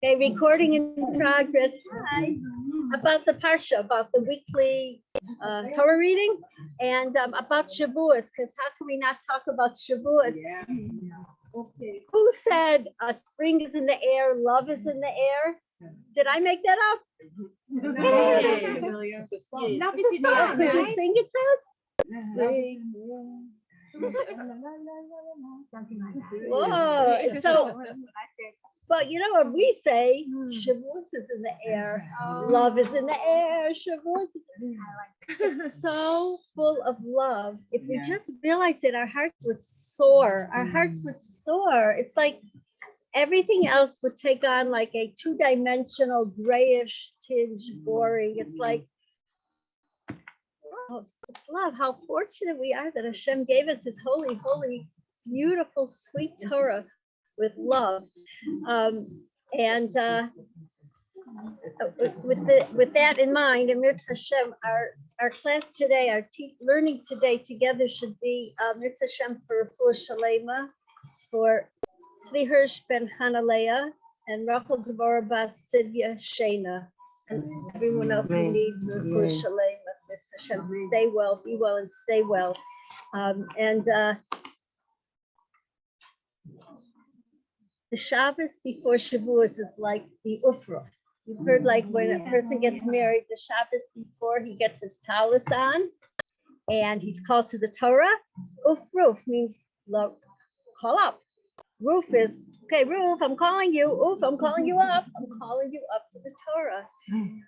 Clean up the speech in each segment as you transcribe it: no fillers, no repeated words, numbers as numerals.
Okay, recording in progress. Hi. About the Parsha, about the weekly Torah reading, and about Shavuos, because how can we not talk about Shavuos? Yeah. Okay. Who said spring is in the air, love is in the air? Did I make that up? Hey. Could you sing it to us? Spring. Whoa. So, but you know what we say? Shavuos is in the air. Love is in the air. Shavuos is in the air. It's so full of love. If we just realize it, our hearts would soar. Our hearts would soar. It's like everything else would take on like a two-dimensional grayish tinge, boring. It's like, oh, it's love. How fortunate we are that Hashem gave us his holy, holy, beautiful, sweet Torah with love. With that in mind, and Mitzvah Hashem, our class today, our learning today together should be Mitzvah Hashem for Yerushalayim, for Tzvi Hirsch ben Hanalea, and Rachel Devorah Bas Tzidya Shena, and everyone else who needs Yerushalayim, Mitzvah Hashem, to stay well, be well, and stay well. The Shabbos before Shavuos is like the Ufruf. You've heard like when a person gets married, the Shabbos before he gets his talis on and he's called to the Torah. Ufruf means call up. Roof is, okay, Roof, I'm calling you. Oof, I'm calling you up. I'm calling you up to the Torah.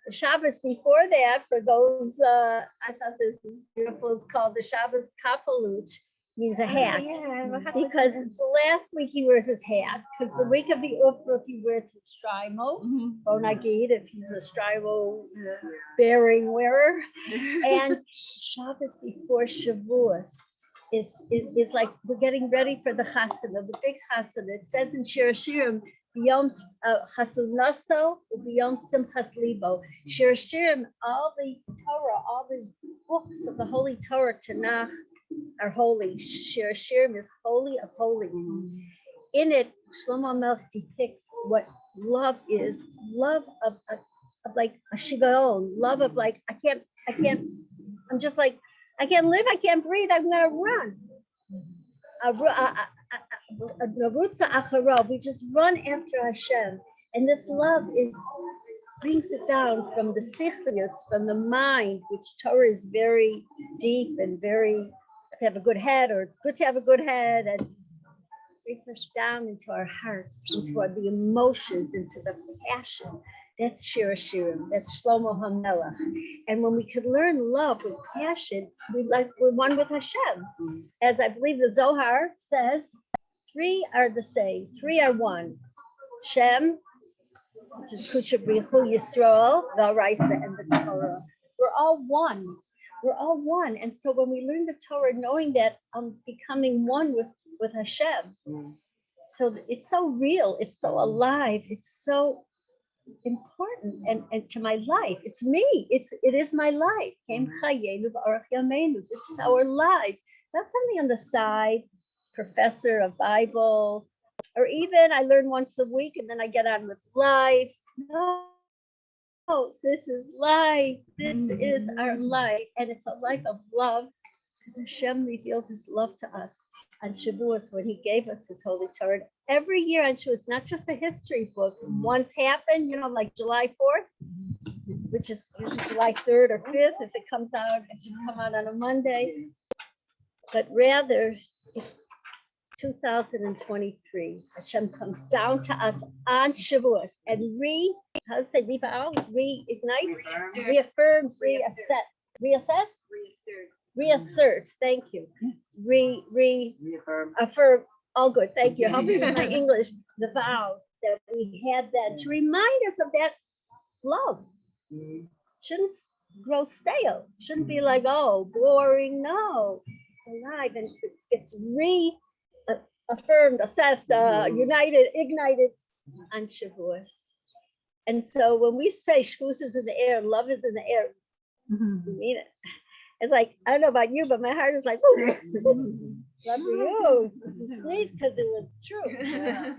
The Shabbos before that, for those, I thought this was beautiful, it's called the Shabbos Kapaluch. Means a hat, because it's the last week he wears his hat, because the week of the Ufruf he wears his strimo, Bonagid, if he's a strimo bearing wearer, and Shabbos before Shavuos is like we're getting ready for the Chasana, the big Chasana. It says in Shir Hashirim, B'yom Chasunaso, B'yom Simchas Libo. Shir Hashirim, all the Torah, all the books of the Holy Torah, Tanakh, are holy. Shir Hashirim is holy of holies. In it, Shlomo Melech depicts what love is. Love of like a shigaon. Love of like I can't. I'm just like I can't live. I can't breathe. I'm gonna run. We just run after Hashem, and this love brings it down from the sichlius, from the mind, which Torah is very deep and very. To have a good head, or it's good to have a good head, and brings us down into our hearts, into the emotions, into the passion. That's Shir Hashirim. That's Shlomo HaMelech. And when we could learn love with passion, we're one with Hashem. As I believe the Zohar says, three are the same. Three are one. Shem, which is Kucha Brichu Yisrael, the Raisa, and the Torah. We're all one. We're all one. And so when we learn the Torah, knowing that I'm becoming one with Hashem, so it's so real, it's so alive, it's so important and to my life. It's me. It is my life. This is our lives. Not something on the side, professor of Bible, or even I learn once a week and then I get on with life. No. Oh, this is life. This is our life, and it's a life of love, because Hashem revealed his love to us on Shavuos when he gave us his holy Torah. Every year on Shavuos, not just a history book. Once happened, like July 4th, which is usually July 3rd or 5th. If it comes out, it should come out on a Monday. But rather, it's 2023. Hashem comes down to us on Shavuos and reignites, reaffirms, reasserts. Thank you. Reaffirm. All good. Thank you. Help me with my English. The vows that we had then to remind us of that love. Shouldn't grow stale. Shouldn't be like, oh, boring. No, it's alive and it gets affirmed, assessed, united, ignited on Shavuos. And so when we say Shavuos is in the air, love is in the air, we mean it. It's like, I don't know about you, but my heart is like, Love you. Sneeze because it was true.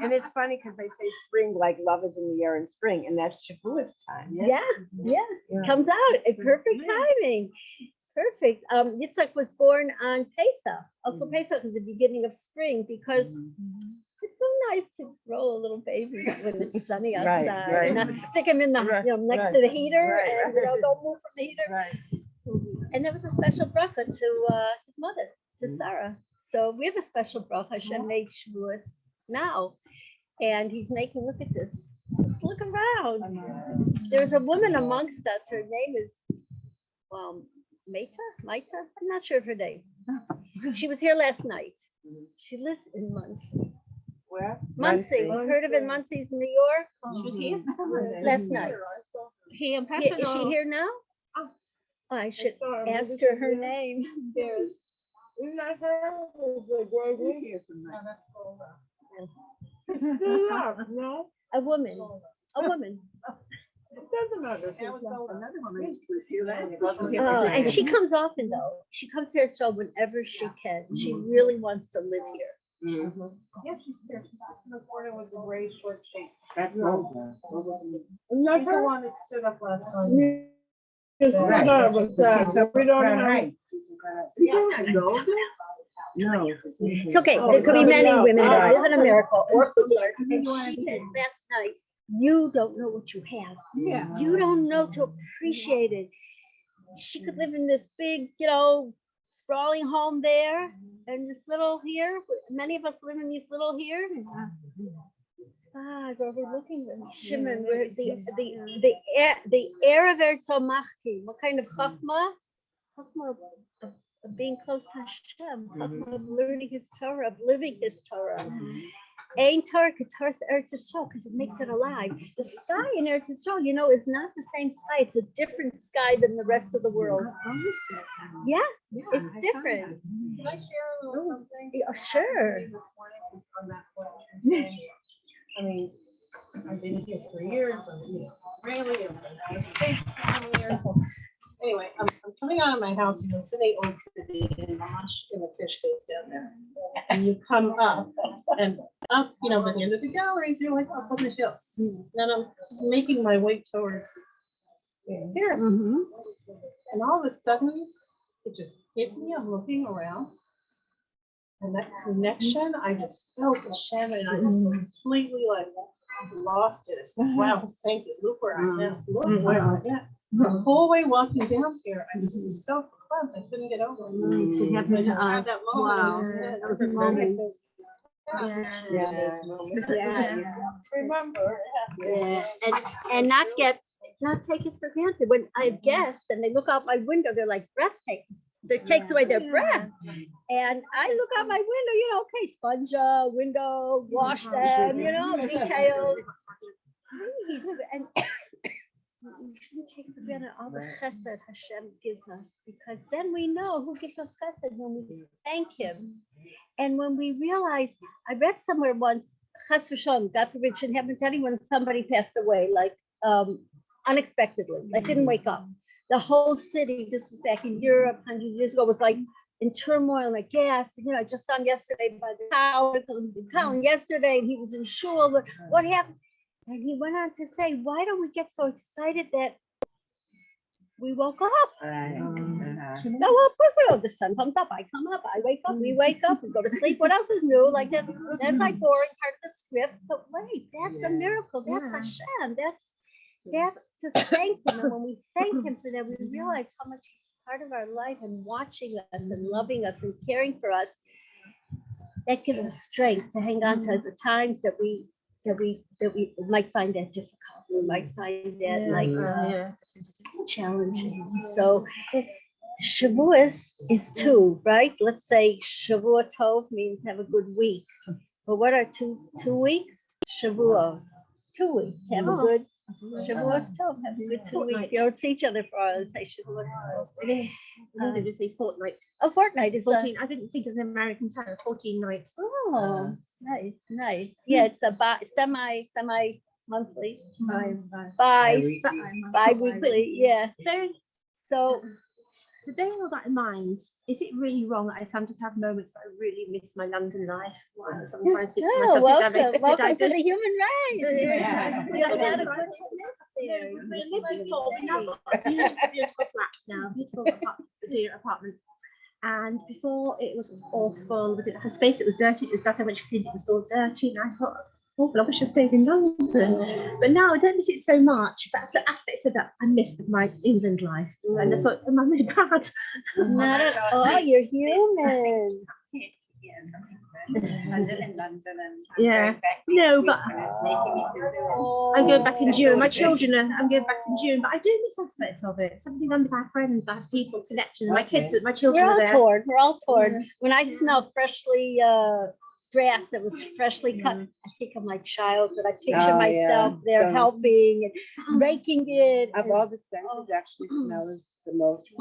And it's funny because they say spring, like love is in the air in spring, and that's Shavuot time. Yeah. Comes out at perfect timing. Perfect. Yitzhak was born on Pesach. Also, Pesach is the beginning of spring because it's so nice to roll a little baby when it's sunny outside right. and not stick him in the next to the heater and don't move from the heater. Right. And there was a special bracha to his mother, to Sarah. So we have a special bracha. Hashem made Shavuos now, and he's making. Look at this. Just look around. There's a woman amongst us. Her name is Maita. I'm not sure of her name. She was here last night. She lives in Muncie. Where? Muncie. You heard of it? Muncie's New York. She was here? Last night. Here in Yeah, person? is she or- here now? Oh. I should ask her her name. There's Isn't that her? No, a woman. it doesn't matter. And she comes often though. She comes here so whenever she can. She really wants to live here. Yeah, she's there. She's in the corner with the gray short shape. That's Not She's the one that stood up last time. Right. We don't know. No. It's okay. There could be many women that live in America or Florida. And she said last night, you don't know what you have. Yeah. You don't know to appreciate it. She could live in this big, sprawling home there and this little here. Many of us live in these little here. Where we're looking at Shimon, where the air of Eretz Machki. What kind of chachma? Chachma of being close to Hashem. Chachma of learning His Torah, of living His Torah. Ein Torah Torah Eretz Yisrael, because it makes it alive. The sky in Eretz Yisrael, is not the same sky. It's a different sky than the rest of the world. Yeah, it's different. Can I share a little something? Yeah, sure. This morning was on that point. I mean, I've been here for years. I'm Israeli. I've been out of States for so many years. Anyway, I'm coming out of my house. It's in the old city in Mamash in the fish case down there. And you come up and up, by the end of the galleries, you're like up on the hill. Then I'm making my way towards here. And all of a sudden, it just hit me. I'm looking around. And that connection, I just felt Hashem, and I just completely lost it. I said, wow, thank you. Look where I am. Look where I am. The whole way walking down here, I just was so clubbed. I couldn't get over it. I just had that moment. Wow. That was a moment. Remember. Yeah. And not take it for granted. When I have guests and they look out my window, they're like breathtaking. It takes away their breath. And I look out my window, okay, sponge window, wash them, details. And we shouldn't take for granted all the chesed Hashem gives us, because then we know who gives us chesed when we thank Him. And when we realize, I read somewhere once, Chas v'shalom, God forbid, shouldn't happen to anyone, somebody passed away, unexpectedly, didn't wake up. The whole city, this is back in Europe 100 years ago, was in turmoil and aghast. I just saw him yesterday by the tower, yesterday, and he was in shul. What happened? And he went on to say, why don't we get so excited that we woke up? No, well, of course we will. The sun comes up, I come up, I wake up, we wake up, we go to sleep. What else is new? That's boring part of the script. But wait, that's a miracle. That's Hashem. That's to thank Him. And when we thank Him for that, we realize how much He's part of our life and watching us and loving us and caring for us. That gives us strength to hang on to the times that we might find that difficult. We might find that challenging. So Shavuos is 2, right? Let's say Shavuot Tov means have a good week. But what are 2 weeks? Shavuos. 2 weeks. Have a good Shavuos Tov. Have a good 2 weeks. You don't see each other for hours. Say Shavuos Tov. They just say fortnight. A fortnight is 14. I didn't think it's an American term. 14 nights. Oh, nice. Yeah, it's a semi-monthly. Bi-weekly. Yeah. So bearing all that in mind, is it really wrong that I sometimes have moments that I really miss my London life? I sometimes think to Oh, myself, welcome to the human race. Yeah. You have to have a good there. We're living for, we have got beautiful flats now, beautiful dear apartment. And before it was awful, we didn't have space, it was dirty, it was that much clean, it was all dirty, and I thought, awful, I wish I stayed in London. But now I don't miss it so much. That's the aspects of that I miss of my England life. And I thought, am I really bad? Not at all, you're human. I live in London and Yeah. I'm going back No, next but week and it's making me feel I'm going back in June. My children are, I'm going back in June, but I do miss aspects of it. Something I'm with our friends, I have people, connections. My kids, my children We're are all there. torn. We're all torn. When I smell freshly grass that was freshly cut, I think of my childhood. I picture Oh, myself yeah. there So- helping and raking it. Of all the senses, actually, smell is the most,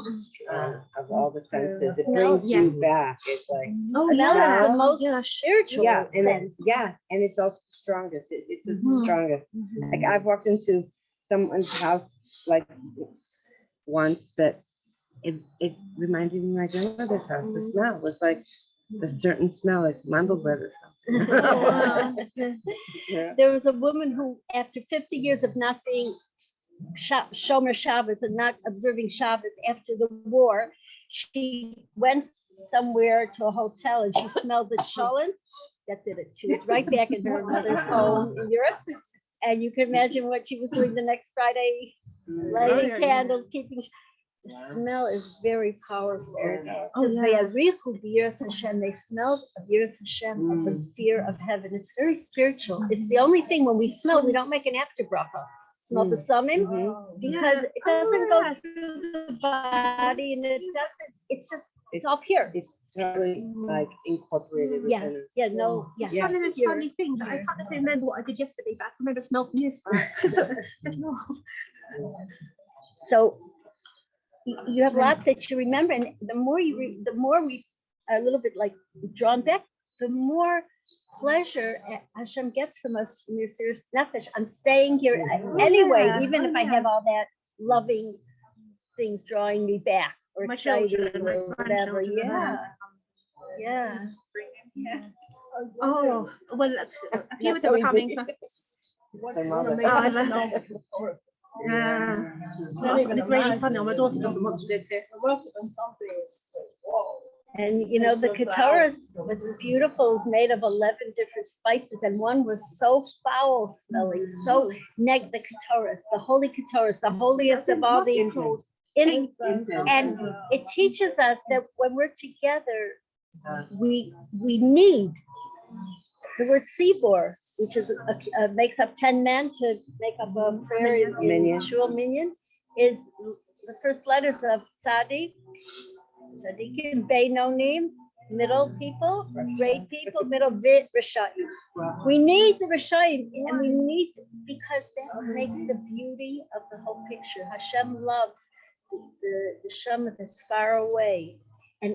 of all the senses. It Smell, brings yes. you back. It's like, Oh, Smell yeah. is the most Yeah. spiritual yeah, and sense. and it's also the strongest. It's just the Mhm. strongest. Like I've walked into someone's house like once that it reminded me of my grandmother's house. The smell was like a certain smell, like Mandelbrot or something. Oh, wow. Yeah. There was a woman who, after 50 years of not being Shomer Shabbos and not observing Shabbos after the war, she went somewhere to a hotel and she smelled the cholent. That did it. She was right back in her mother's home in Europe. And you can imagine what she was doing the next Friday, lighting yeah. candles, keeping. The smell is very powerful. Oh, Because yeah. they smelled of Yiras Hashem, of the fear of heaven. It's very spiritual. It's the only thing when we smell, we don't make an after bracha. Smell the summon because it doesn't go through the body and it doesn't. It's up here. It's totally like incorporated Yeah, within it. yeah, no, yeah. It's one of those Here. funny things. I can't necessarily remember what I did yesterday, but I can remember smell from years back. I don't know. So you have a lot that you remember, and the more the more we are a little bit like drawn back, the more pleasure Hashem gets from us in your serious nefesh. I'm staying here anyway, yeah. even Oh, if I yeah. have all that loving things drawing me back or My exciting children, my or whatever. grandchildren, Yeah, yeah. Oh, well, a few of them are coming. The mother. Yeah. It's really funny. My daughter doesn't want to live here. And you know, the katoras, what's beautiful, is made of 11 different spices, and one was so foul smelling, so the katoras, the holy katoras, the holiest of all the incense. And it teaches us that when we're together, we need the word tzibor, which is makes up 10 men to make up a prayer in Minyan. Shul Minyan, is the first letters of Tzadi. Tzadikim, Beinonim, middle people, great people, middle Vit, Rishayim. We need the Rishayim, and we need, because that makes the beauty of the whole picture. Hashem loves the Shema that's far away and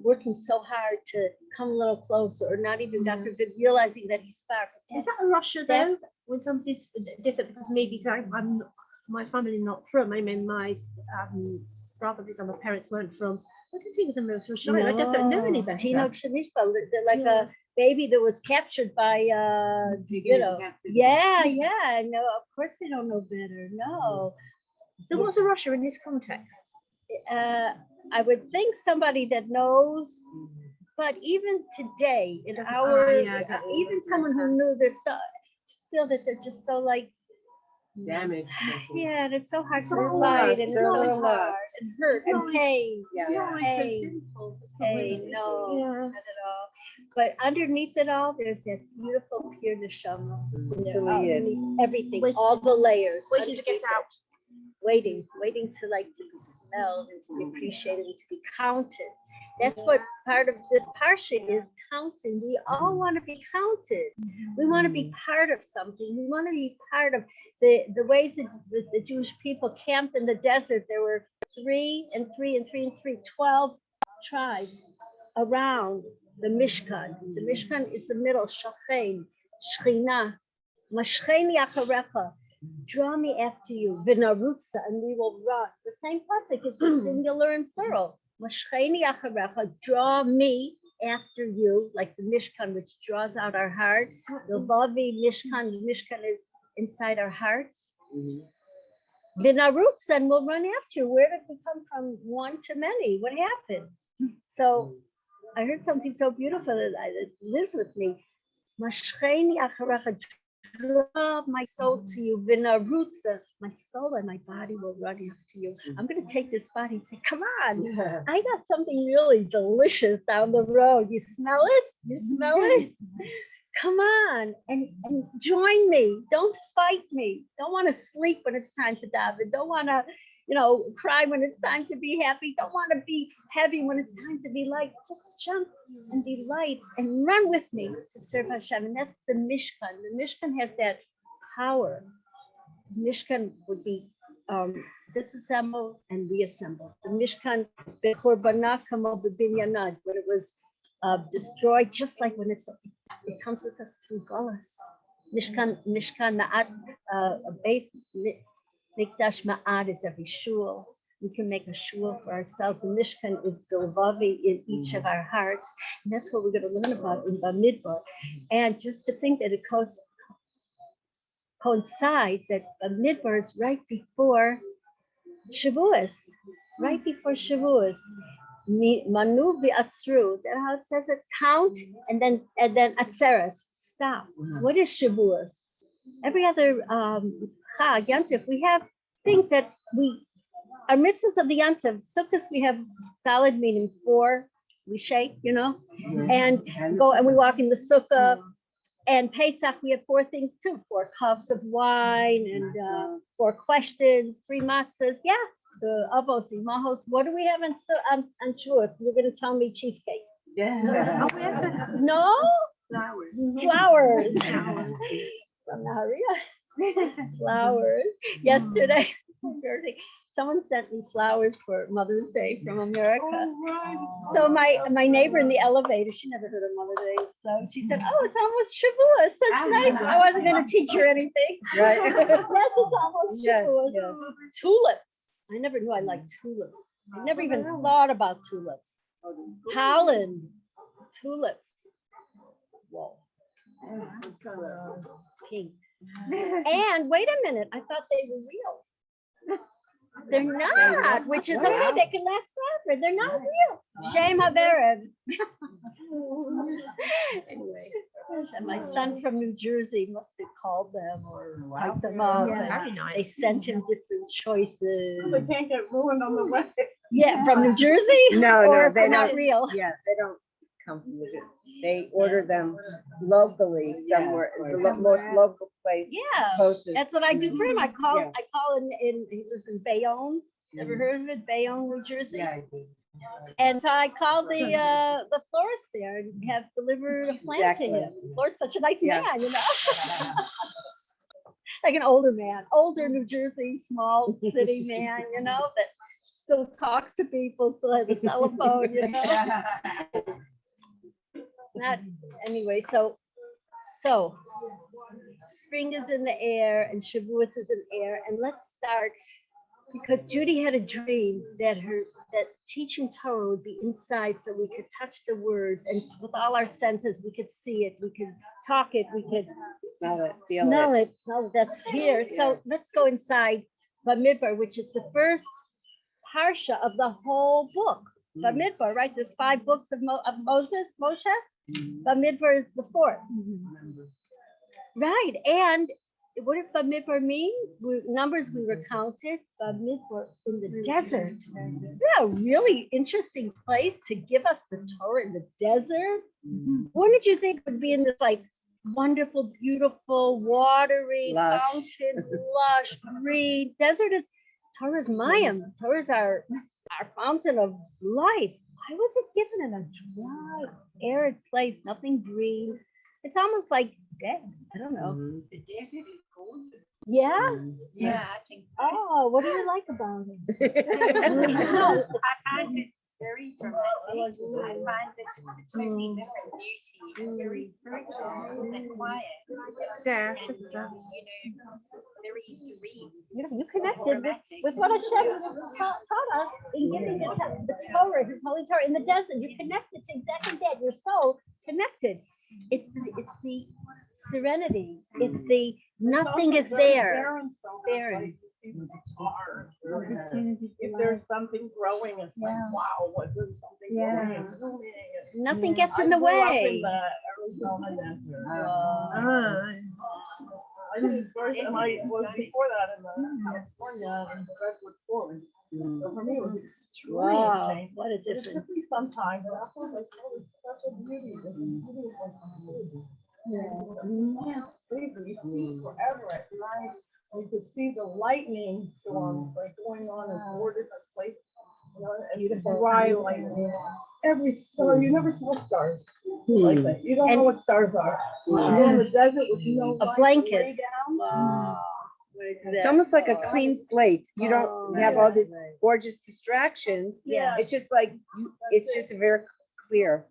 working so hard to come a little closer, or not even God forbid realizing that he's far. Is that a Russia though? that's- When somebody's different, because maybe I'm not, my family not from. I mean, my brothers and my parents weren't from. I don't think of them as Russia. I just don't know any better. Tinoch Shanishba, they're like a baby that was captured by, you know, yeah, no, of course they don't know better, no. So what's a Russia in this context? I would think somebody that knows, but even today, in our, I got it. even someone who knew, they're so, just feel that they're just so like, Damage. yeah, and it's so hard to So fight, and it's so so love. hard, and hurt, It's and always- pain. Yeah. It's not always so Hey. simple. It's not always Hey, so no, simple. not at all. But underneath it all, there's that beautiful pure neshama. Truly is. Underneath everything, Wait- all the layers. Waiting to get underneath it. out. Waiting to like to be smelled and to be appreciated and to be counted. That's what part of this Parsha is, counting. We all want to be counted. We want to be part of something. We want to be part of the ways that the Jewish people camped in the desert. There were 3 and 3 and 3 and 3, 12 tribes around the Mishkan. The Mishkan is the middle, Shachen, Shechina, Mashcheni Acharecha. Draw me after you, v'narutza, and we will run. The same pasuk, it's a singular and plural. Mashcheni acharecha, draw me after you, like the Mishkan, which draws out our heart. The Vavi Mishkan, the Mishkan is inside our hearts. V'narutza, and we'll run after you. Where did we come from one to many? What happened? So I heard something so beautiful that lives with me. Mashcheni acharecha, draw my soul to you, v'narutza, my soul and my body will run after you. I'm going to take this body and say, come on, I got something really delicious down the road. You smell it? You smell it? Come on and join me. Don't fight me. Don't want to sleep when it's time to daven. Don't want to, cry when it's time to be happy. Don't want to be heavy when it's time to be light. Just jump and be light and run with me to serve Hashem. And that's the Mishkan. The Mishkan has that power. The Mishkan would be disassembled and reassembled. The Mishkan, bechorbanah kamo b'binyanad, when it was destroyed, just like when it comes with us through Golas. Mishkan ma'at, a base. Mikdash Ma'ad is every shul. We can make a shul for ourselves. The Mishkan is Bilvavi in each of our hearts. And that's what we're going to learn about in Bamidbar. And just to think that it coincides that Bamidbar is right before Shavuos. Right before Shavuos. Manu v'atzru. That's how it says it. Count and then atzeres. Stop. What is Shavuos? Every other Chag, Yantif, we have things that our mitzvahs of the Yantif. Sukkot, we have Daled, meaning 4, we shake, and go and we walk in the Sukkah. And Pesach, we have 4 things too, 4 cups of wine and 4 questions, 3 matzahs. Yeah, the avos, imahos. What do we have on Shavuos? You're going to tell me cheesecake. Yeah. No? Flowers. From Nahariya. Flowers. Yesterday, someone sent me flowers for Mother's Day from America. So my neighbor in the elevator, she never heard of Mother's Day. So she said, oh, it's almost Shavuos. Such nice. I wasn't going to teach her anything. Right. Yes, it's almost Shavuos. Yes. Tulips. I never knew I liked tulips. I never even thought about tulips. Holland. Tulips. Whoa. Pink. And wait a minute, I thought they were real. They're not, which is okay. They can last forever. They're not real. Shame Haverev. Anyway, my son from New Jersey must have called them or hyped them up. And they sent him different choices. They can't get ruined on the way. Yeah, from New Jersey? No, or they not don't. real. Yeah, they don't come from New Jersey. They order them locally somewhere, the most local place. Yeah, Posted. that's what I do for him. I call Yeah. he was in Bayonne. Ever heard of it? Bayonne, New Jersey. Yeah, I do. And so I called the florist there and have delivered a plant to him. The florist's such a nice man, like an older man, older New Jersey, small city man, that still talks to people, still has a telephone, Not anyway, so spring is in the air and Shavuos is in the air, and let's start because Judy had a dream that teaching Torah would be inside, so we could touch the words, and with all our senses we could see it, we could talk it, we could Smell it, smell it. Oh, that's here. So let's go inside Bamidbar, which is the first Parsha of the whole book. Bamidbar, right? There's 5 books of Moshe. Bamidbar is the 4th. Right. And what does Bamidbar mean? Numbers we were counted. Bamidbar in the desert. Yeah, a really interesting place to give us the Torah in the desert. Wouldn't you think would be in this like wonderful, beautiful, watery, mountains, lush, green. Desert is Torah's Mayim. Torah's our fountain of life. Why was it given in a dry, arid place? Nothing green. It's almost like dead. I don't know. The desert is gorgeous. Yeah. Yeah, I think. Oh, what do you like about it? I find it very dramatic. I find it a totally different beauty, very spiritual and quiet. Yeah, And, very serene. You connected with what Hashem taught us in giving the Torah, His holy Torah in the desert. You connected to exactly that. You're so connected. It's the serenity. It's the nothing is there. Barren. If there's something growing, it's like, wow, what is something growing and blooming? Nothing gets in the way. I mean, first, and I was before that in the California and the Redwood Forest. So for me, it was extreme. Wow, change. what a It took difference. me some time, but after I saw this such a beauty. This beauty is like amazing. It's immense favor. You see forever at night. You could see the lightning storms like going on in 4 different places. You know, and you can dry lightning. Every star, you never saw stars like that. You don't know what stars are. You're in the desert with no A light to blanket. lay down. It's almost like a clean slate. You don't have all these gorgeous distractions. Yeah. It's just like, it's just very clear.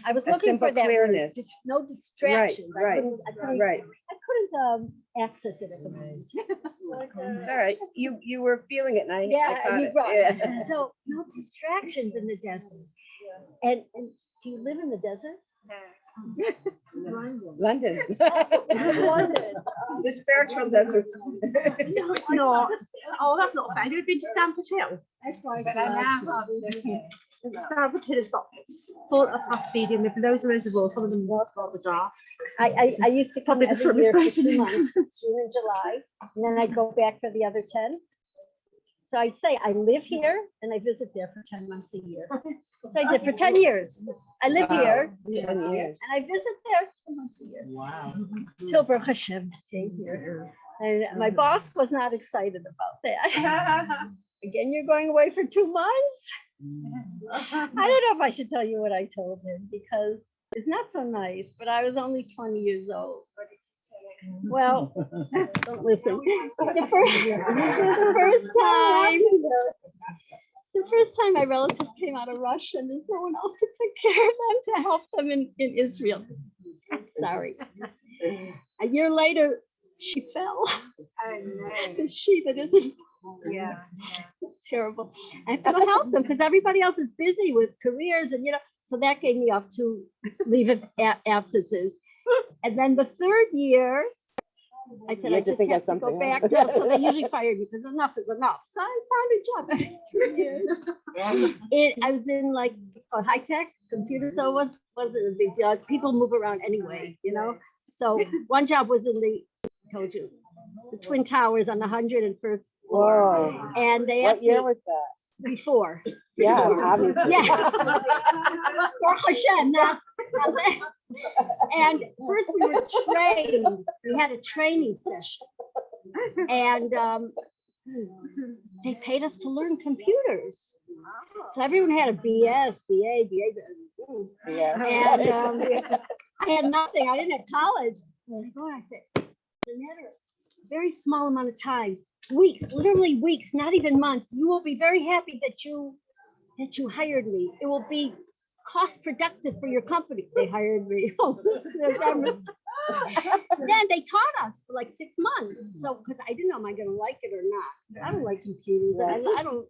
I was A looking simple for that word. clearness. Just no distractions. Right, I couldn't Right. access it at the moment. All right. You were feeling it, and I Yeah, caught you it. brought Yeah. so no distractions in the desert. And do you live in the desert? London. London. The spiritual desert. No, it's not. Oh, that's not fair. You've been to Stamford Hill. That's why But I now have Stamford Hill has got full of past stadium with loads and loads of walls. Some of them work on the draft. I used to come Probably the every first year for person 2 in- months, June and July, and then I'd go back for the other 10. So I'd say I live here and I visit there for 10 months a year. So I did for 10 years. I live here 10 years. and I visit there 10 months a year. Wow. Till Baruch Hashem came here. And my boss was not excited about that. Again, you're going away for 2 months? I don't know if I should tell you what I told him because it's not so nice, but I was only 20 years old. Well, don't listen. The first time my relatives came out of Russia and there's no one else to take care of them to help them in Israel. Sorry. A year later, she fell. The she that isn't. Yeah. It's terrible. I have to go help them because everybody else is busy with careers and, so that gave me off 2 leave of absences. And then the 3rd year, I said, You I had to just think have of to go something, back. huh? No, so they usually fired me because enough is enough. So I found a job after 3 years. I was in it's called high tech computer, so it wasn't a big deal. People move around anyway, So one job was in the Twin Towers on the 101st floor. Whoa. And they What asked year me was that? before. Yeah, Before. obviously. Yeah. Baruch Hashem, and first we were trained. We had a training session. And they paid us to learn computers. So everyone had a BS, BA. Yeah. And I had nothing. I didn't have college. So I go and I said, no matter a very small amount of time, weeks, literally weeks, not even months, you will be very happy that you hired me. It will be cost productive for your company. They hired me. Then they taught us for 6 months. So, because I didn't know, am I going to like it or not? I don't like computers. I don't.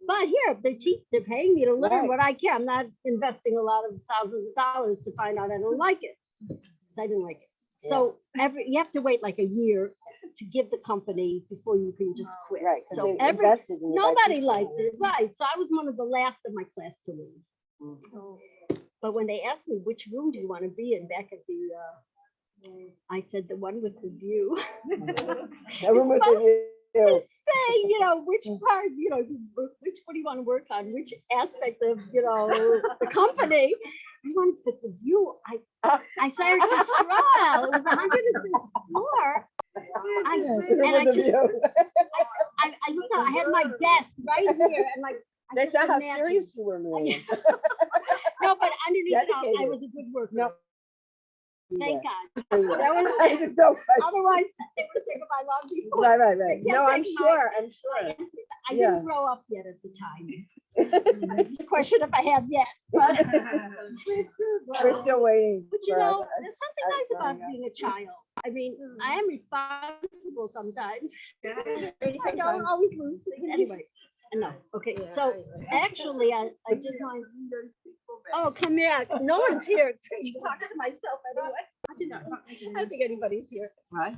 But here, they're paying me to learn what I can. I'm not investing a lot of thousands of dollars to find out I don't like it. So I didn't like it. So you have to wait a year to give the company before you can just quit. Right. So invested in nobody liked it. Right. So I was one of the last of my class to leave. But when they asked me, which room do you want to be in back at the, I said the one with the view. Everyone with the To say, which part, which one do you want to work on, which aspect of, the company. I wanted to put the view. I started to smile. It was 105th floor. I looked out, I had my desk right here and I That's just not how imagined. serious you were, Miriam. No, but underneath it all, I Dedicated. was a good worker. No. Thank God. That was- Otherwise, they would have taken my long before. Right. Yeah, No, I'm thank sure. I Yeah. didn't grow up yet at the time. It's a question if I have yet. But, We're still waiting. but you for know, us. there's something nice about being a child. I mean, I am responsible sometimes. I don't always lose things. Anyway, enough. Okay, so actually, I just want. Oh, come here. No one's here. I'm talking to myself anyway. I don't think anybody's here. What?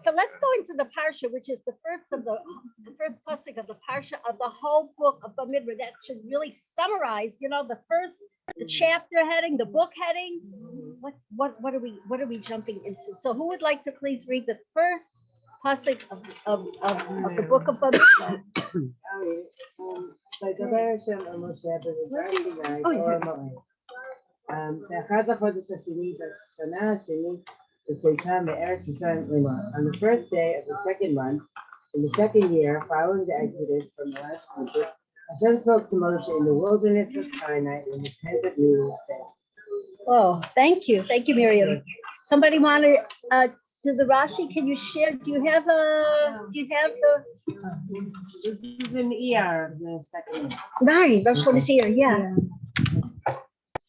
So let's go into the Parsha, which is the first first pasuk of the Parsha of the whole book of Bamidbar. That should really summarize, you know, the chapter heading, the book heading. What are we jumping into? So who would like to please read the first pasuk of the book of Bamidbar? באחד החודש השני בשנה השני בצאתה מארץ מצרים לאמור. On the first day of the second month, in the second year following the exodus from the last country, Hashem spoke to Moshe in the wilderness of Sinai in the tent of meeting. Oh, thank you, Miriam. Somebody want to do the Rashi? Can you share? Do you have the? This is in ER, the second one. Right, Rosh Chodesh Iyar, yeah.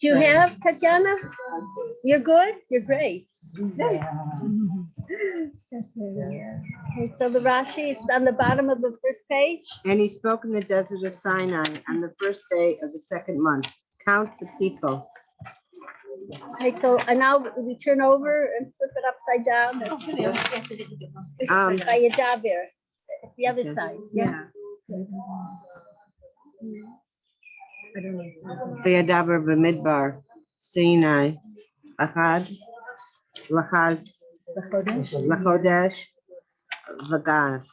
Do you have, Tatiana? You're good? You're great. Okay, so the Rashi, it's on the bottom of the first page. And he spoke in the desert of Sinai on the first day of the second month. Count the people. Okay, so and now we turn over and flip it upside down. Vayedaber. It's the other side. Yeah. Vayadaber Bamidbar, Sinai, Achad, Lachodesh, Vagas.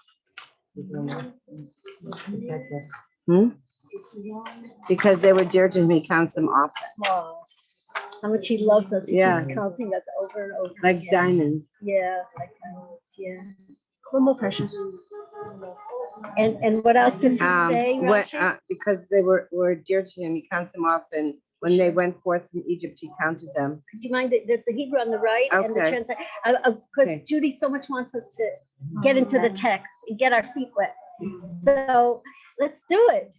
Because they were dear to me, count them often. Wow. How much he loves us. He Yeah. keeps counting us over and over. Like again. diamonds. Yeah, like diamonds, yeah. One more precious. And what else does he say, Rashi? Because they were dear to him, he counts them often. When they went forth from Egypt, he counted them. Do you mind that there's the Hebrew on the right and the Okay. translation? Because Judy so much wants us to get into the text and get our feet wet. So let's do it.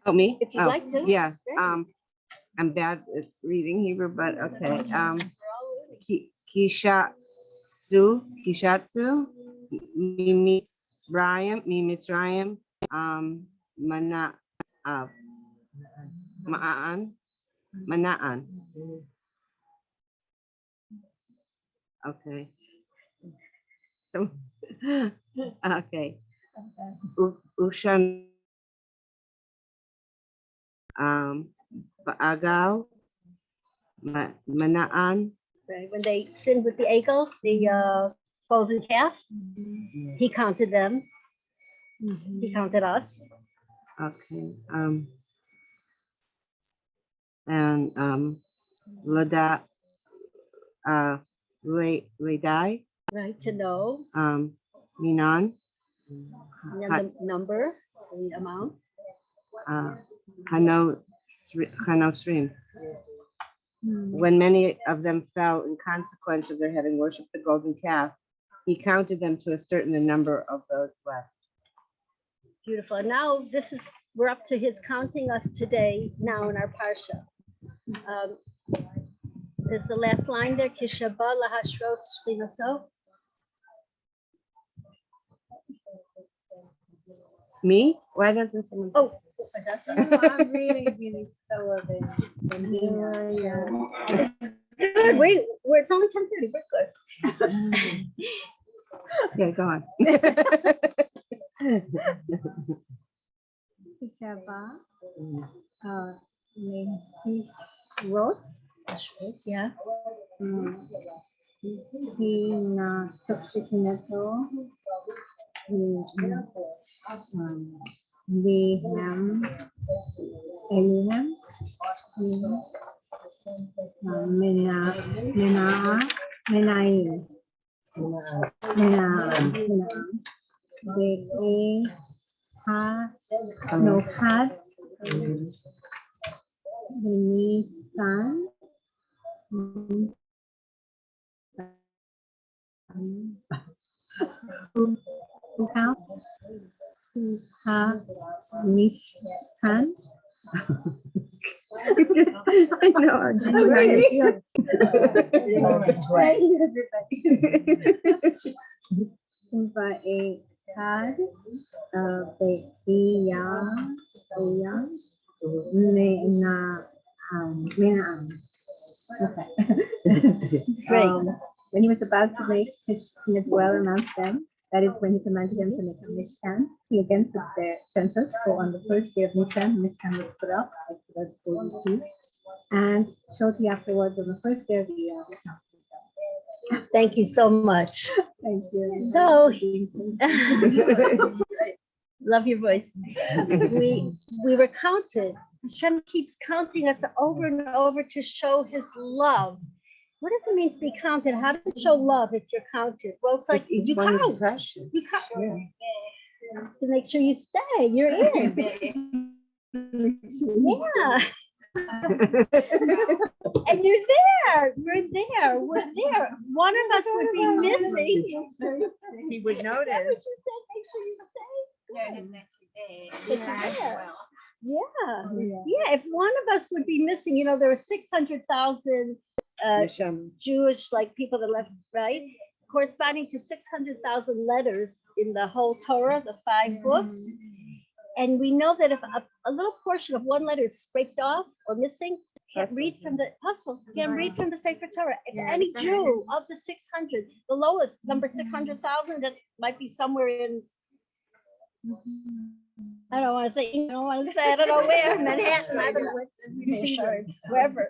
Oh, me? If you'd like to. Yeah. Great. I'm bad at reading Hebrew, but okay. Kishatsu, Mimitzrayim, Mana'an. Okay. Okay. Ushan. Ba'agal, Mana'an. Right, when they sinned with the eagle, the golden calf, he counted them. He counted us. Okay. And Lada, Ladai, Right, to know. Minan, And then the number, the amount. Hanosrim. When many of them fell in consequence of their having worshipped the golden calf, he counted them to a certain number of those left. Beautiful. And now we're up to his counting us today now in our Parsha. There's the last line there, Kishabah lahashros shchinaso. Me? Why doesn't someone? Oh, that's I'm really so of it. good. It's only 10:30. We're good. Okay, go on. Kishabah, wrote, Yeah. Eliam, Nokad, Benisan, Mishtalem. I know. Great. When he was about to make his dwell amongst them, that is when he commanded them to make a Mishkan. He again took their census, for on the first day of Nissan, Mishkan was put up, Exodus 42, and shortly afterwards, on the first day of the year, the house was done. Thank you so much. Thank you. So, love your voice. We were counted. Hashem keeps counting us over and over to show his love. What does it mean to be counted? How does it show love if you're counted? Well, it's like you count. You count to make sure you stay. You're in. Yeah. And you're there. We're there. We're there. One of us would be missing. He would notice. That's what you said. Make sure you stay. Yeah, his next day. Yeah. If one of us would be missing, there were 600,000 Jewish people that left, right? Corresponding to 600,000 letters in the whole Torah, the 5 books. And we know that if a little portion of one letter is scraped off or missing, can't read from the puzzle, can't read from the Sefer Torah. If any Jew of the 600, the lowest number 600,000, that might be somewhere in, I don't want to say, I don't know where, Manhattan, I don't know, wherever.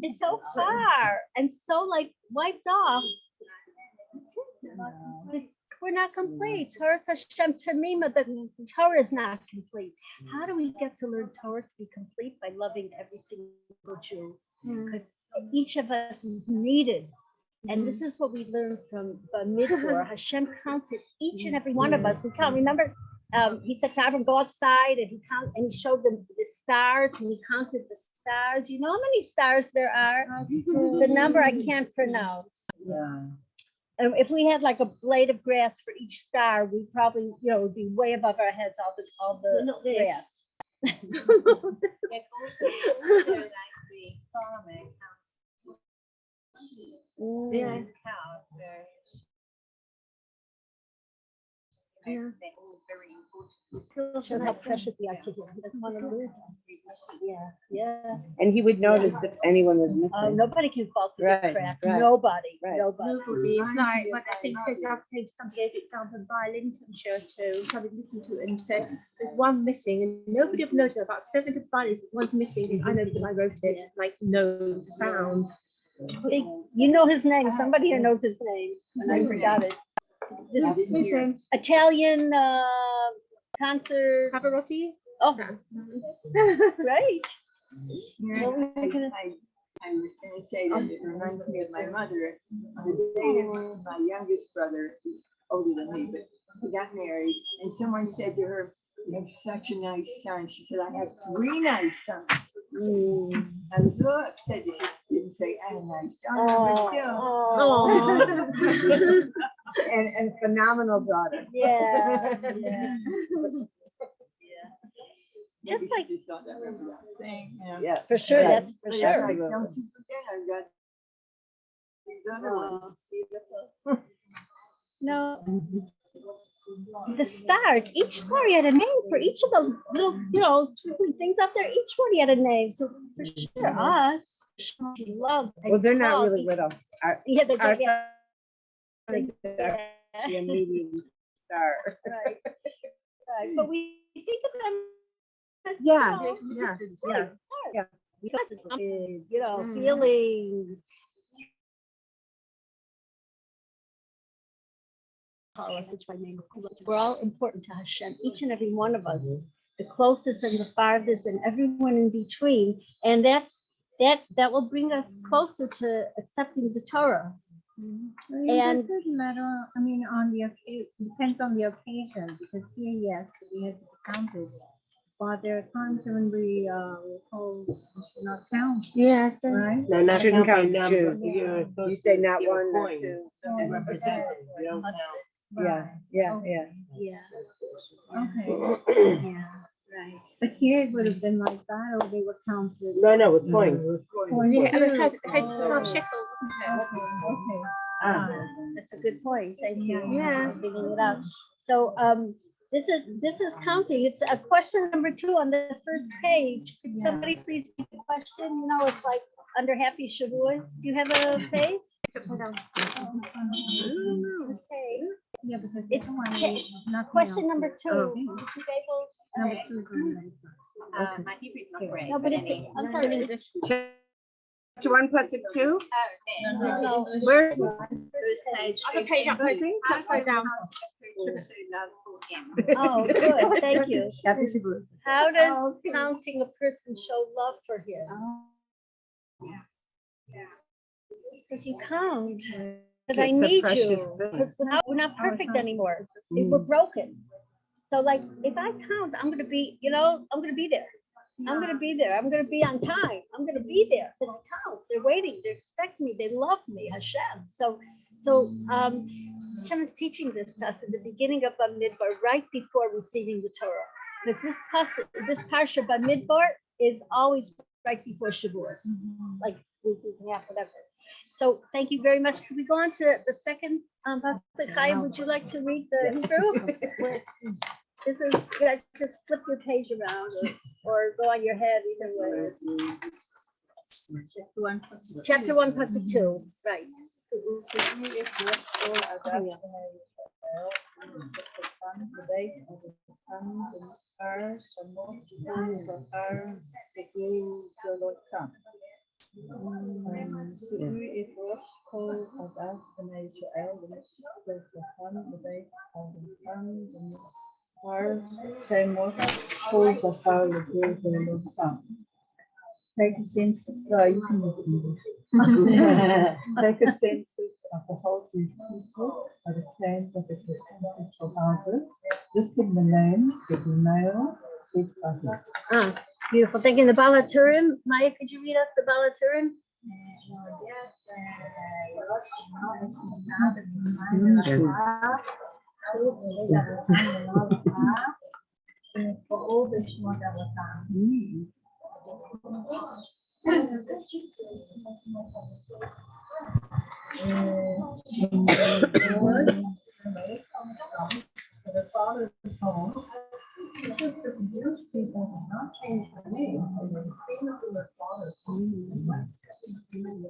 It's so far and so wiped off. We're not complete. Torah Hashem Tamima, the Torah is not complete. How do we get to learn Torah to be complete? By loving every single Jew. Because each of us is needed. And this is what we learned from Bamidbar. Hashem counted each and every one of us. We count. Remember, he said to Abram, go outside, and he showed them the stars, and he counted the stars. You know how many stars there are? It's a number I can't pronounce. Yeah. And if we had a blade of grass for each star, we probably, would be way above our heads, all the grass. Yeah. Shows how precious we are to him. He doesn't want to lose us. Yeah. And he would notice if anyone was missing. Nobody can fall through the cracks. right. Nobody. It's like when I think some gave example of violin show too, somebody listened to it and said there's one missing, and nobody have noticed about 7 violins, one's missing because I know because I wrote it, know the sound. You know his name. Somebody here knows his name, and I forgot it. His name? Italian concert. Pavarotti? Oh, right. I was going to say that it reminds me of my mother. On the day of my youngest brother, who's older than me, but he got married, and someone said to her, "You have such a nice son." She said, "I have 3 nice sons." I was a little upset that she didn't say, "I have a nice daughter," but still. And phenomenal daughter. Yeah. Maybe Just she just thought that was the thing, Yeah, for sure. Yeah. That's for But sure. like, don't you forget, I've got these other ones. No. The stars, each star had a name for each of the little, twinkling things up there. Each one had a name. So for sure, us, she loves. and Well, they're not calls really each- little. Yeah, they're Our yeah, son is actually a medium star. right. But we think of them as Yeah, distance, yeah. because it's big, feelings. Call us, it's by name. We're all important to Hashem, each and every one of us, the closest and the farthest, and everyone in between. And that will bring us closer to accepting the Torah. And And- it doesn't matter, on the occasion, depends on the occasion, because here, yes, we have to count it. But there are times when we told we should not count, Yes. right? No, not Shouldn't count count Jew. number. You're supposed You say to not give a 1, not point 2. and represent it. You don't count Yeah, yeah. Yeah, Okay. yeah, right. But here it would have been like that, or they were counted. No, with points. Yeah, It had oh, shekels, wasn't it? okay. Ah. That's a good point. Thank you. Yeah. for Figuring it out. So this is counting. It's a question number 2 on the first page. Could somebody please read the question? You know, it's like under Happy Shavuos. Do you have a page? Okay. Yeah, because It's the one okay. nothing Question else. number 2. Oh. Would you be able? Number 2 is on the other side. My Hebrew's not great. No, but it's. I'm sorry. It's, Chapter 1, Pasuk 2. no. Where? Other page up, upside down. Oh, good. Thank you. How does counting a person show love for him? Because you count. Because I It's a need precious you. thing. Because we're not perfect anymore. We're broken. So like, if I count, I'm gonna be, I'm gonna be there. I'm gonna be there. I'm gonna be on time. I'm gonna be there. But I count. They're waiting. They expect me. They love me. Hashem. So Hashem is teaching this to us in the beginning of Bamidbar, right before receiving the Torah. Because this Parsha Bamidbar is always right before Shavuos, like week and a half, whatever. So thank you very much. Could we go on to the second Pasuk? Chaim, would you like to read the Hebrew? This is, just flip your page around or go on your head, either way. Chapter 1, Pasuk 2, right. Take a census, no, you can look in this. Take a census of the whole people by the clans of the ancestral houses, listing the names of the male, each other. Beautiful. Thank you. The Balaturim. Maya, could you read us the Balaturim? The father's home. Because the Jewish people have not changed their names, and the same as their father's home.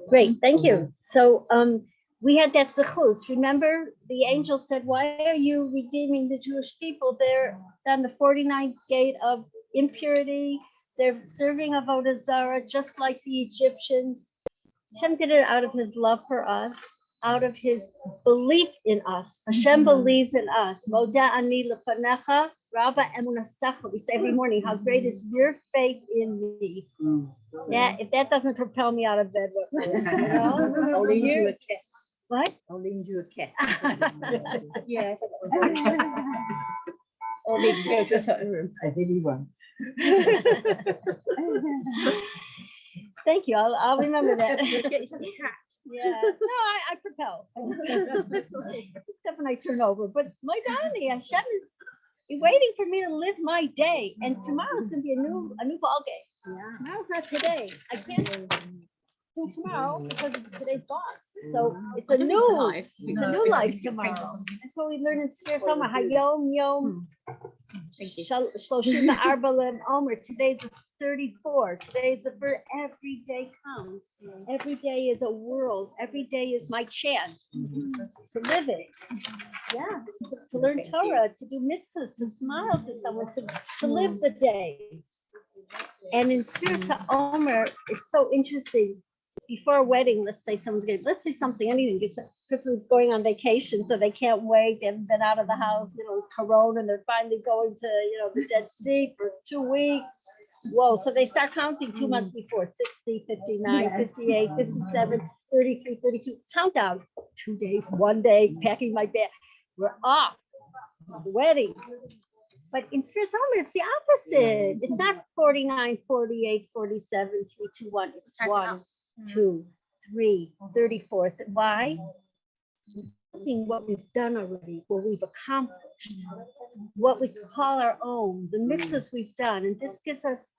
Great. Thank you. So we had that zechus. Remember, the angel said, "Why are you redeeming the Jewish people? They're on the 49th gate of impurity. They're serving avodah zarah, just like the Egyptians." Hashem did it out of his love for us, out of his belief in us. Hashem believes in us. Moda ani lefanecha, raba emunasecha. We say every morning, how great is your faith in me. Yeah, if that doesn't propel me out of bed, what will? I'll lean you a cat. What? I'll lean you a cat. Yes. Or maybe go to a certain room. I really want. Thank you. I'll remember that. Yeah. No, I propel. Except when I turn over. But my darling, Hashem is waiting for me to live my day. And tomorrow's gonna be a new ball game. Yeah. Tomorrow's not today. I can't do tomorrow because it's today's boss. So it's a new life tomorrow. That's what we learn in Sphere Summer. Hayom Yom Shloshim Arba Omer. Today's the 34. Today's the first. Every day counts. Every day is a world. Every day is my chance to live it. Yeah, to learn Torah, to do mitzvahs, to smile to someone, to live the day. And in Sphere Omer, it's so interesting. Before a wedding, let's say anything. This person's going on vacation, so they can't wait. They haven't been out of the house. It's Corona, and they're finally going to, the Dead Sea for 2 weeks. Whoa, so they start counting 2 months before, 60, 59, 58, 57, 33, 32. Countdown, 2 days, 1 day, packing my bag. We're off, the wedding. But in Sphere Summer, it's the opposite. It's not 49, 48, 47, 3, 2, 1. It's 1, 2, 3, 34. Why? what we've done already, what we've accomplished, what we call our own, the mitzvahs we've done. And this gives us,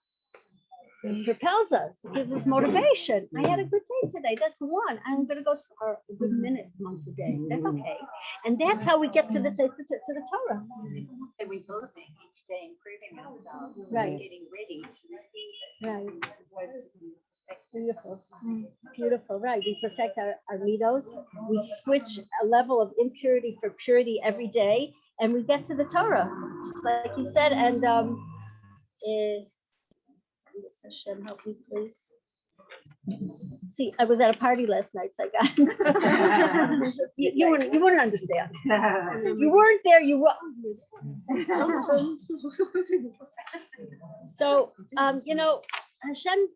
it propels us, it gives us motivation. I had a good day today. That's one. I'm going to go tomorrow a good minute once a day. That's okay. And that's how we get to the Torah. So we building each day, improving ourselves, Right. getting ready to receive it. Right. Beautiful. Beautiful. Right. We perfect our midos. We switch a level of impurity for purity every day, and we get to the Torah, just like you said. And Hashem, help me, please. See, I was at a party last night, so I got you wouldn't understand. You weren't there. You were. So Hashem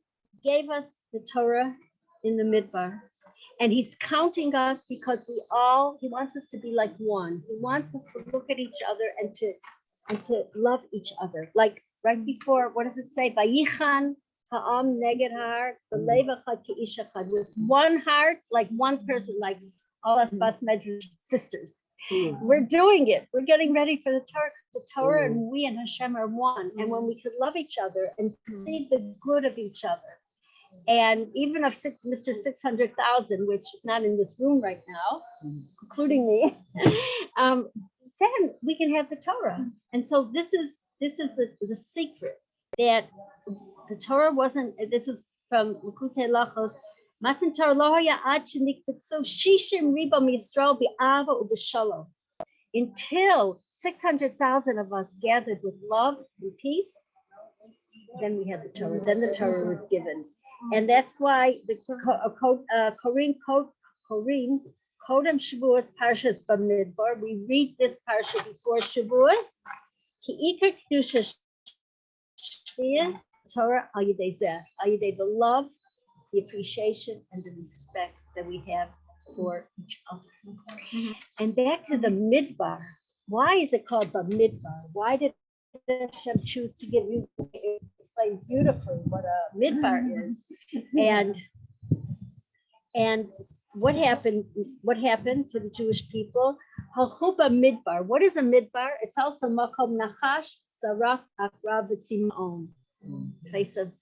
gave us the Torah in the Midbar, and he's counting us because he wants us to be like one. He wants us to look at each other and to love each other. Like right before, what does it say? Vayichan ha'am neged ha'ar, b'lev echad ke'ish echad. With one heart, like one person, like all us bas Medrash sisters. We're doing it. We're getting ready for the Torah. The Torah and we and Hashem are one. And when we could love each other and see the good of each other, and even of Mr. 600,000, which is not in this room right now, including me, then we can have the Torah. And so this is the secret, that the Torah wasn't. This is from Likutei Lachos. Matan Torah lo haya ad shenikbetzu shishim riba miYisrael bi'ava u'b'shalom. Until 600,000 of us gathered with love and peace, then we had the Torah. Then the Torah was given. And that's why the Kodem Shavuos Parsha Bamidbar. We read this Parsha before Shavuos. Ki ikar kedusha shvius Torah al yedei zeh, al yedei the love, the appreciation, and the respect that we have for each other. And back to the Midbar. Why is it called Bamidbar? Why did Hashem choose to give you? Explain beautifully what a Midbar is, and what happened to the Jewish people. Halchuba Midbar. What is a Midbar? It's also Makom Nachash, Saraf, Akrav, Tzim'on, place of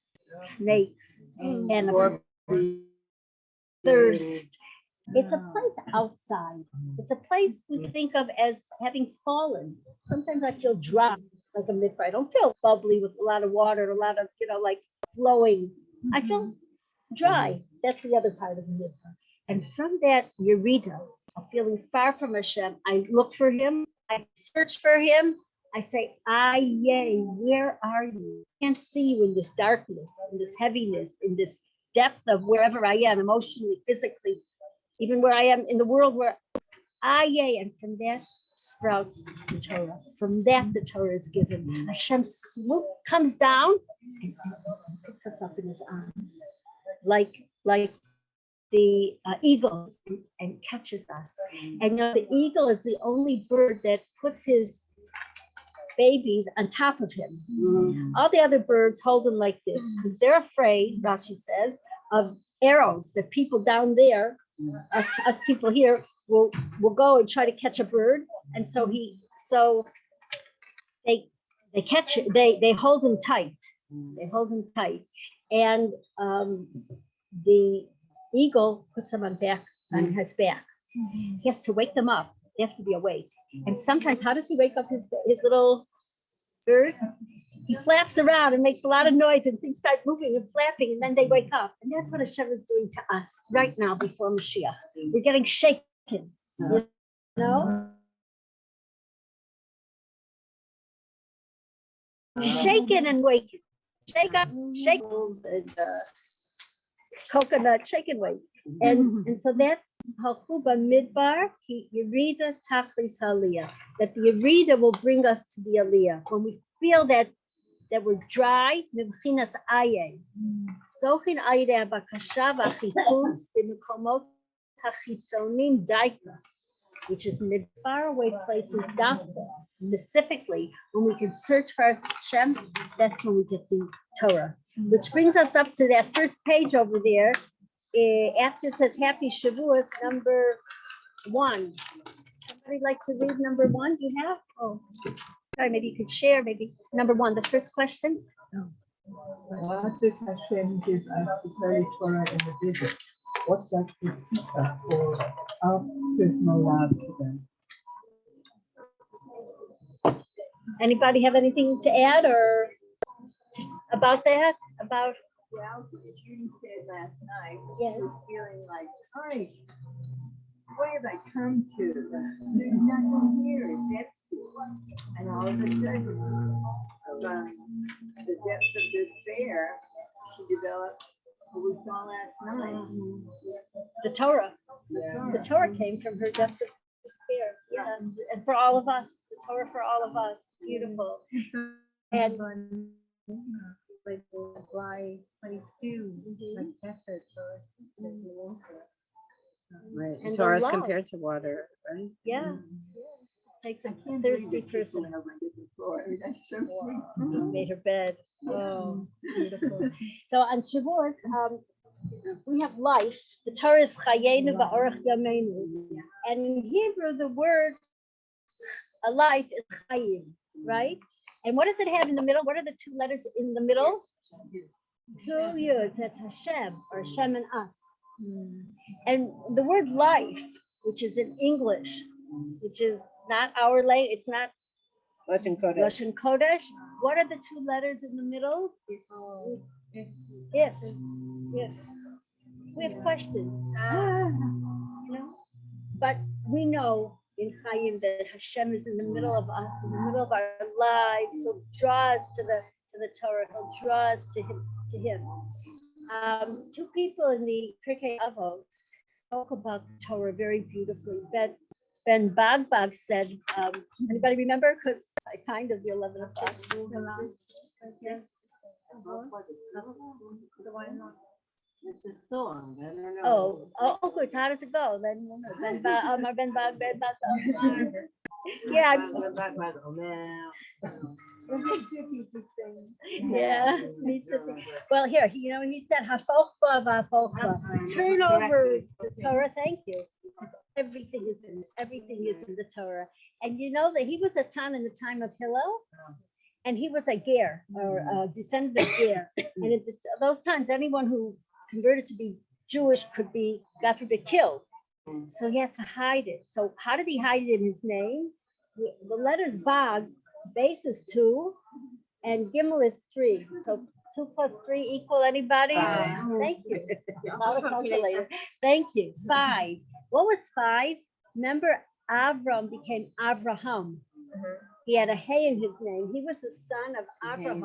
snakes and thirst. It's a place outside. It's a place we think of as having fallen. Sometimes I feel dry, like a Midbar. I don't feel bubbly with a lot of water, a lot of, like flowing. I feel dry. That's the other part of the Midbar. And from that Yerida, of feeling far from Hashem, I look for him. I search for him. I say, yay, where are you? I can't see you in this darkness, in this heaviness, in this depth of wherever I am, emotionally, physically, even where I am in the world where yay. And from that sprouts the Torah. From that, the Torah is given. Hashem comes down and picks us up in his arms, like the eagles, and catches us. And the eagle is the only bird that puts his babies on top of him. All the other birds hold him like this because they're afraid, Rashi says, of arrows that people down there, us people here, will go and try to catch a bird. And so they catch it, they hold him tight. They hold him tight. And the eagle puts him on his back. He has to wake them up. They have to be awake. And sometimes, how does he wake up his little birds? He flaps around and makes a lot of noise, and things start moving and flapping, and then they wake up. And that's what Hashem is doing to us right now before Mashiach. We're getting shaken, you know? Shaken and waken. Shake up, shake, and coconut, shake and wake. And so that's Halchuba Midbar, Yerida Tachlis Aliyah, that the Yerida will bring us to the Aliyah. When we feel that we're dry, Mibchinas Ayeh. Zochin Ayeh Bakasha V'Chitzus B'Mekomot HaChitzonim Daika, which is Midbar away places, Dafka. Specifically, when we can search for Hashem, that's when we get the Torah. Which brings us up to that first page over there. After it says Happy Shavuos, number 1. Somebody like to read number 1? Do you have? Oh, sorry, maybe you could share, maybe. Number 1, the first question. What did Hashem give us the Holy Torah in the desert? What does this teach us for our personal lives today? Anybody have anything to add or about that? About Yeah, Judy said last night, yes. she was feeling like, hi, what have I come to? There's nothing here, it's empty. And all of a sudden, the depths of despair, she developed what we saw last night. The Torah. Yeah. The Torah came from her depths of despair. Yeah, and for all of us, the Torah for all of us. Beautiful. And like dry, honey stew, like acid or Right. And the Torah is love. compared to water, right? yeah, takes a thirsty person. That's so sweet. Made her bed. Oh, beautiful. So on Shavuot, we have life. The Torah is Chayenu va'orach yameinu. And in Hebrew, the word a life is Chayim, right? And what does it have in the middle? What are the 2 letters in the middle? 2 Yud. That's Hashem, or Hashem and us. And the word life, which is in English, which is not our language, it's not Lashon Kodesh. Lashon Kodesh. What are the 2 letters in the middle? If. We have questions. You know? But we know in Chaim that Hashem is in the middle of us, in the middle of our lives. He'll draw us to the Torah. He'll draw us to him. 2 people in the Pirkei Avot spoke about the Torah very beautifully. Ben Bagbag said, anybody remember? Because I kind of the 11 o'clock. It's a song. I don't know. Oh, good. How does it go? Then Ben Bag. Yeah. Yeah, me too. Well, here, he said, "Hafochba v'afochba." Turn over the Torah. Thank you. Because everything is in the Torah. And you know that he was a Tan in the time of Hillel, and he was a Ger, or a descendant of Ger. And at those times, anyone who converted to be Jewish could be, God forbid, killed. So he had to hide it. So how did he hide it in his name? The letters Bag, base is 2, and Gimel is 3. So 2 plus 3 equal anybody? Thank you. Not a calculator. Thank you. 5. What was 5? Remember, Avram became Avraham. He had a Hay in his name. He was the son of Abraham.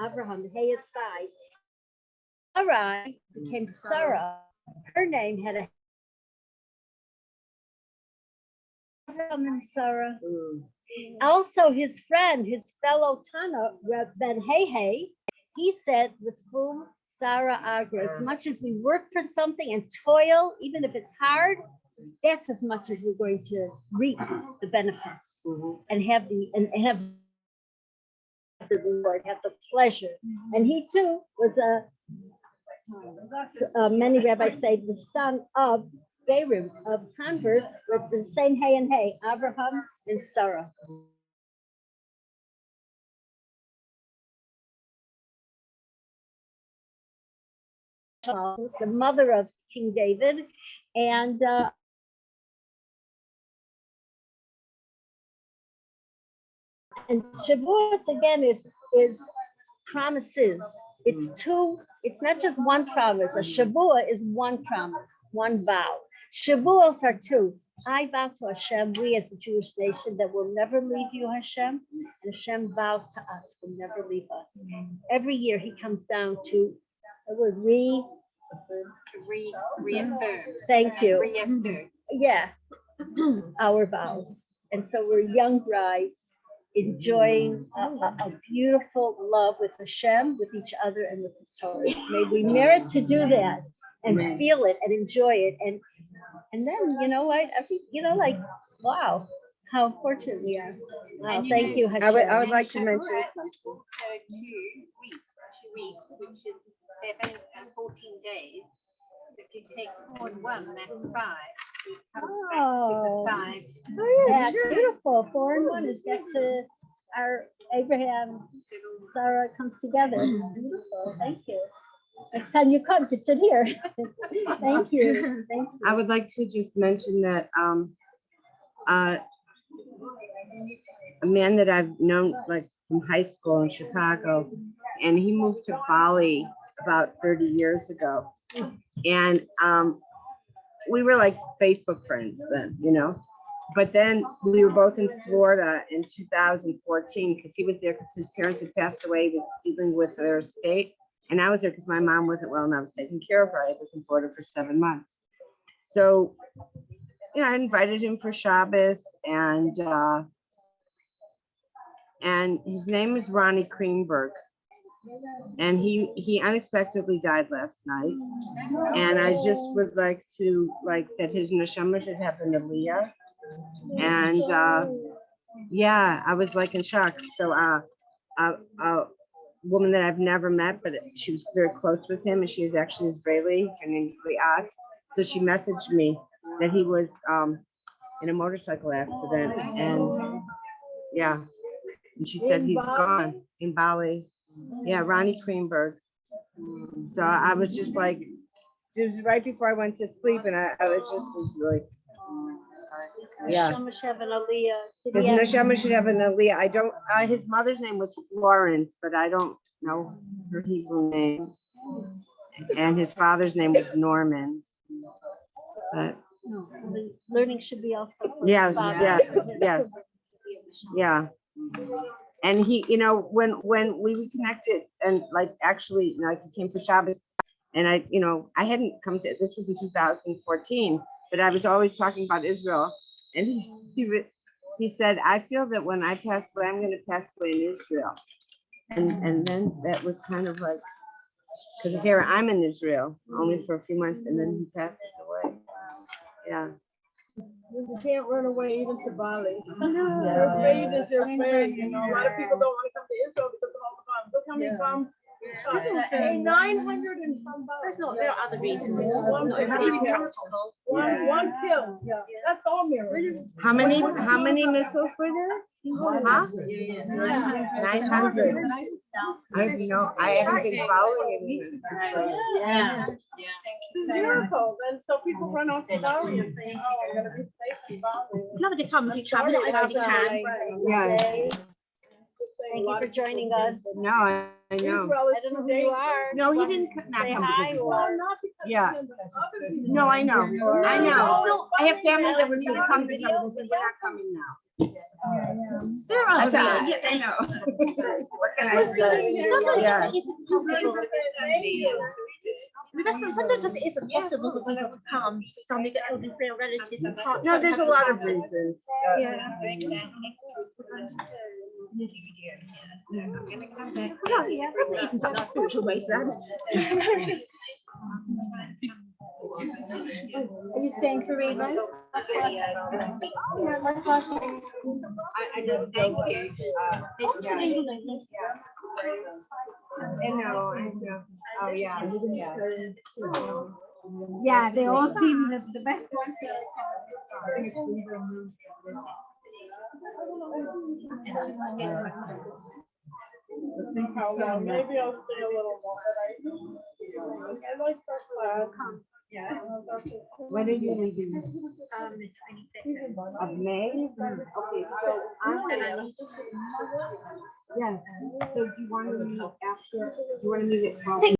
Abraham, the Hay is 5. Sarai became Sarah. Her name had a Abraham and Sarah. Also, his friend, his fellow Tana, Ben Hey, he said, with whom Sarah Agra, as much as we work for something and toil, even if it's hard, that's as much as we're going to reap the benefits and have the reward, have the pleasure. And he too was many rabbis say the son of Beirut, of converts with the same Hay and Hay, Abraham and Sarah. Was the mother of King David, and Shavuot again is promises. It's 2. It's not just one promise. A Shavuot is one promise, one vow. Shavuos are 2. I vow to Hashem, we as a Jewish nation, that will never leave you, Hashem, and Hashem vows to us, will never leave us. Every year he comes down to the word Reaffirm. Thank you. Reassert. Yeah, our vows. And so we're young brides enjoying a beautiful love with Hashem, with each other, and with His Torah. May we merit to do that and feel it and enjoy it. And then, you know what? Like, wow, how fortunate we are. Wow, thank you, Hashem. I would like to mention something. So 2 weeks, which is 7 and 14 days. If you take 4 and 1, that's 5. Oh, Five. yeah, beautiful. 4 and 1 is back to our Abraham, Sarah comes together. Beautiful. Thank you. Next time you come, you could sit here. Thank you. Thank you. I would like to just mention that a man that I've known like from high school in Chicago, and he moved to Bali about 30 years ago. And we were like Facebook friends then, you know. But then we were both in Florida in 2014 because he was there because his parents had passed away. He was dealing with their estate. And I was there because my mom wasn't well and I was taking care of her. I was in Florida for 7 months. So, I invited him for Shabbos, and his name is Ronnie Greenberg. And he unexpectedly died last night. And I just would like to, that his neshama should have an aliyah. And yeah, I was like in shock. So a woman that I've never met, but she was very close with him, and she is actually Israeli, her name is Liat. So she messaged me that he was in a motorcycle accident, and yeah, and she said he's gone in Bali. Yeah, Ronnie Greenberg. So I was just like, it was right before I went to sleep, and I was really. Yeah. Neshama should have an aliyah. His neshama should have an aliyah. I don't. His mother's name was Florence, but I don't know her Hebrew name. And his father's name was Norman. But Learning should be also. for yes, his father. yeah. And he, when we reconnected, and like actually, like he came for Shabbos, and I hadn't come to. This was in 2014. But I was always talking about Israel, and he said, I feel that when I pass away, I'm going to pass away in Israel. And then that was kind of like, because here I'm in Israel only for a few months, and then he passes away. Yeah. You can't run away even to Bali. No. Your faith is your faith. A lot of people don't want to come to Israel because of all the bombs. Look how many bombs. 900 and some bombs. There are other reasons. One kill. That's all miracles. How many missiles were there? Huh? 900. I haven't been following it. Yeah. It's a miracle. And so people run off to Bali and think, oh, I'm going to be safe in Bali. It's not a good time if you travel, I really can. Yeah. Thank you for joining us. No, I know. I don't know who you are. No, he didn't not Say come hi to or. Yeah. No, I know. I know. I have family that was going to come to some of this, but they're not coming now. There are others. Yes, I know. What can I say? Sometimes Yeah. it isn't possible. Sometimes it isn't possible for people to come. Somebody got elderly frail relatives and can't. No, there's a lot of reasons. It isn't such a spiritual wasteland. Are you staying for Reba? I know. Thank you. I know. Oh, yeah. Yeah, they all seem the best ones. How long? Maybe I'll stay a little more, but I like that class. Yeah. When are you leaving? The 26th. Of May? Okay, so yes. So do you want to meet after? Do you want to meet at 12?